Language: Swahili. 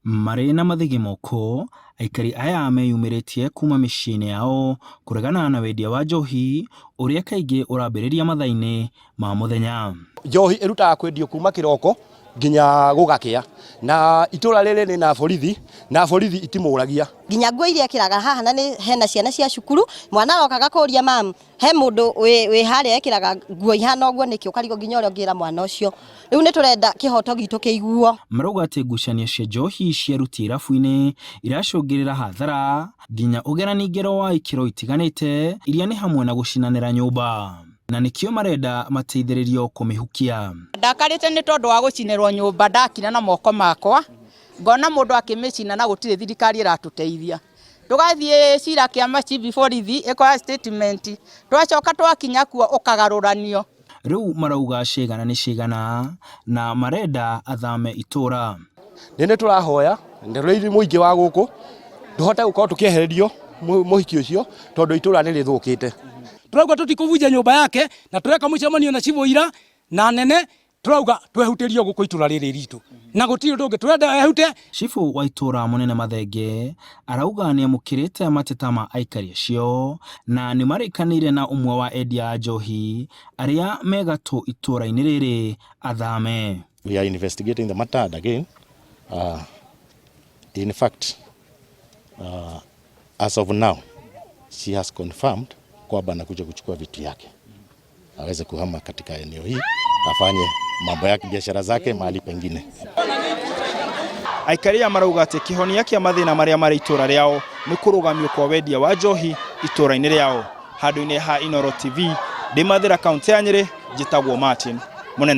Marĩ na mathĩgĩ moko, aikari aya meyumĩrĩtie kuma mĩciĩ-inĩ yao kũregana na wendia wa njohi ũrĩa kaingĩ ũrambĩrĩria mathaa-inĩ ma mũthenya. Njohi ĩrutaga kwendio kuma kĩroko nginya gũgakĩa, na itũra rĩrĩ nĩ na borithi itimũragia. Nginya nguo iria ekĩraga haha na hena ciana cia cukuru, mwana arokaga kũria mam, he mũndũ wĩ harĩa ekĩraga nguo ihana ũguo nĩkĩ ũkarigwo nginya ũrĩa ũngĩra mwana ũcio. Rĩu nĩ tũrenda kĩhoto gitũ kĩiguo. Marauga atĩ ngucanio cia njohi ciaruti irabu-inĩ iracũngĩrĩra hathara nginya ũgerani ngero wa ikĩro itiganĩte iria nĩ hamwe na gũcinanĩra nyũmba, na nĩkĩo marenda mateithĩrĩrio kũmĩhukia. Ndakarĩte nĩ tondũ wa gũcinĩrwo nyũmba ndakina na moko makwa, ngona mũndũ akĩmĩcina na gũtirĩ thirikari ĩratũteithia. Tũgathiĩ cira kĩama chief borithi ĩkoya statement, twacoka twakinya kuo ũkagarũranio. Rĩu marauga cigana nĩ cigana na marenda athame itũra. Nĩ tũrahoya ndereire mũingĩ wa gũkũ tũhote gũkorwo tũkĩehererio mũhiki ũcio tondũ itũra nĩ rĩthũkĩte. Turauga tutikuvunja nyumba yake na tureka mũcemanio na civoira na nene, turauga twehutĩrio gũkũ itũra rĩrĩ ritũ na gũtirĩ ũndũ ũngĩ turenda ehute. Cibu wa itũra mũnene Mathenge arauga nĩ amũkĩrĩte mateta ma aikari acio na nĩ marĩkanĩire na ũmwe wa endia njohi arĩa megatũ itũra-inĩ rĩrĩ athame. We are investigating the matter again. In fact, as of now, she has confirmed kwamba anakuja kuchukua vitu yake aweze kuhama katika eneo hii, afanye mambo yake, biashara zake mahali pengine. Aikari marauga atĩ kĩhonia kĩa mathĩna marĩa marĩ itũra rĩao nĩ kũrũgamio kwa wendia wa njohi itũra-inĩ rĩao. Handũ-inĩ ha Inooro TV, ndĩ Mathira, kaunti ya Nyeri, njĩtagwo Martin Mũnene.